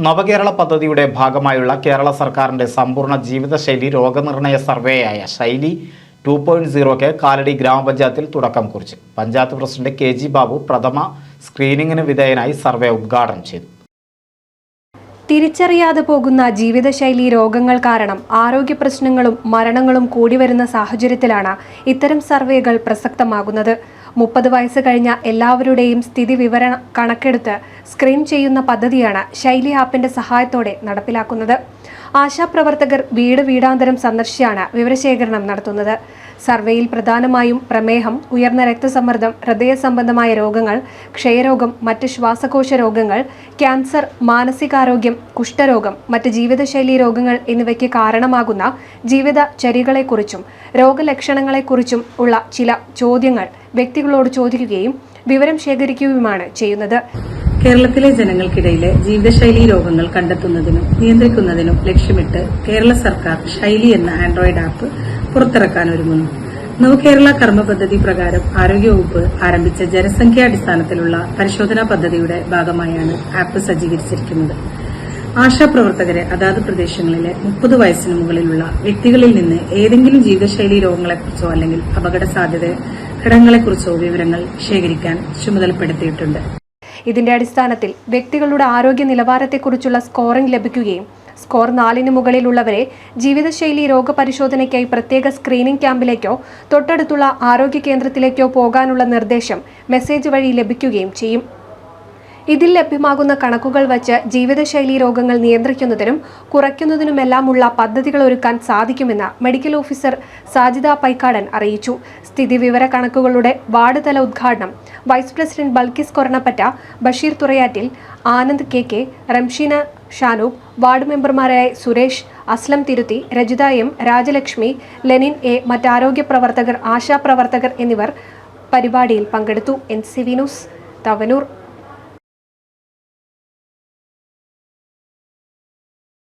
നവകേരള പദ്ധതിയുടെ ഭാഗമായുള്ള കേരള സർക്കാരിന്റെ സമ്പൂർണ്ണ ജീവിതശൈലി രോഗനിർണയ സർവേയായ ശൈലി 2.0ക്ക് കാലടി ഗ്രാമപഞ്ചായത്തിൽ തുടക്കം കുറിച്ചു. പഞ്ചായത്ത് പ്രസിഡന്റ് KG ബാബു പ്രഥമ സ്ക്രീനിങ്ങിന് വിധേയനായി സർവേ ഉദ്ഘാടനം ചെയ്തു. തിരിച്ചറിയാതെ പോകുന്ന ജീവിതശൈലി രോഗങ്ങൾ കാരണം ആരോഗ്യ പ്രശ്നങ്ങളും മരണങ്ങളും കൂടിവരുന്ന സാഹചര്യത്തിലാണ് ഇത്തരം സർവേകൾ പ്രസക്തമാകുന്നത്. 30 വയസ്സ് കഴിഞ്ഞ എല്ലാവരുടെയും സ്ഥിതി വിവര കണക്കെടുത്ത് സ്ക്രീൻ ചെയ്യുന്ന പദ്ധതിയാണ് ശൈലി ആപ്പിന്റെ സഹായത്തോടെ നടപ്പിലാക്കുന്നത്. ആശാപ്രവർത്തകർ വീടാന്തരം സന്ദർശിച്ചാണ് വിവരശേഖരണം നടത്തുന്നത്. സർവേയിൽ പ്രധാനമായും പ്രമേഹം, ഉയർന്ന രക്തസമ്മർദ്ദം, ഹൃദയ സംബന്ധമായ രോഗങ്ങൾ, ക്ഷയരോഗം, മറ്റ് ശ്വാസകോശ രോഗങ്ങൾ, ക്യാൻസർ, മാനസികാരോഗ്യം, കുഷ്ഠരോഗം, മറ്റ് ജീവിതശൈലി രോഗങ്ങൾ എന്നിവയ്ക്ക് കാരണമാകുന്ന ജീവിതചര്യകളെക്കുറിച്ചും രോഗലക്ഷണങ്ങളെക്കുറിച്ചും ഉള്ള ചില ചോദ്യങ്ങൾ വ്യക്തികളോട് ചോദിക്കുകയും വിവരം ശേഖരിക്കുകയുമാണ് ചെയ്യുന്നത്. കേരളത്തിലെ ജനങ്ങൾക്കിടയിലെ ജീവിതശൈലി രോഗങ്ങൾ കണ്ടെത്തുന്നതിനും നിയന്ത്രിക്കുന്നതിനും ലക്ഷ്യമിട്ട് കേരള സർക്കാർ ശൈലി എന്ന ആൻഡ്രോയിഡ് ആപ്പ് പുറത്തിറക്കാൻ ഒരുങ്ങുന്നു. നവകേരള കർമ്മ പദ്ധതി പ്രകാരം ആരോഗ്യവകുപ്പ് ആരംഭിച്ച ജനസംഖ്യാടിസ്ഥാനത്തിലുള്ള പരിശോധനാ പദ്ധതിയുടെ ഭാഗമായാണ് ആപ്പ് സജ്ജീകരിച്ചിരിക്കുന്നത്. ആശാപ്രവർത്തകരെ അതാത് പ്രദേശങ്ങളിലെ 30 വയസ്സിന് മുകളിലുള്ള വ്യക്തികളിൽ നിന്ന് ഏതെങ്കിലും ജീവിതശൈലി രോഗങ്ങളെക്കുറിച്ചോ അല്ലെങ്കിൽ അപകട സാധ്യത ഘടകങ്ങളെക്കുറിച്ചോ വിവരങ്ങൾ ശേഖരിക്കാൻ ചുമതലപ്പെടുത്തിയിട്ടുണ്ട്. ഇതിന്റെ അടിസ്ഥാനത്തിൽ വ്യക്തികളുടെ ആരോഗ്യ നിലവാരത്തെക്കുറിച്ചുള്ള സ്കോറിംഗ് ലഭിക്കുകയും സ്കോർ 4ന് മുകളിലുള്ളവരെ ജീവിതശൈലി രോഗപരിശോധനയ്ക്കായി പ്രത്യേക സ്ക്രീനിംഗ് ക്യാമ്പിലേക്കോ തൊട്ടടുത്തുള്ള ആരോഗ്യ കേന്ദ്രത്തിലേക്കോ പോകാനുള്ള നിർദ്ദേശം മെസ്സേജ് വഴി ലഭിക്കുകയും ചെയ്യും. ഇതിൽ ലഭ്യമാകുന്ന കണക്കുകൾ വച്ച് ജീവിതശൈലി രോഗങ്ങൾ നിയന്ത്രിക്കുന്നതിനും കുറയ്ക്കുന്നതിനുമെല്ലാമുള്ള പദ്ധതികൾ ഒരുക്കാൻ സാധിക്കുമെന്ന് മെഡിക്കൽ ഓഫീസർ സാജിദ പൈക്കാടൻ അറിയിച്ചു. സ്ഥിതിവിവര കണക്കുകളുടെ വാർഡ് തല ഉദ്ഘാടനം vice president Balkis Koranappatta, Basheer Thurayattil, Anand KK, Ramsheena Shanoob, ward മെമ്പർമാരായ Suresh, Aslam Thirutthi, Rajitha M, Rajalakshmi, Lenin A, മറ്റാരോഗ്യ പ്രവർത്തകർ, ആശാപ്രവർത്തകർ എന്നിവർ പരിപാടിയിൽ പങ്കെടുത്തു. NCV news, Thavanur.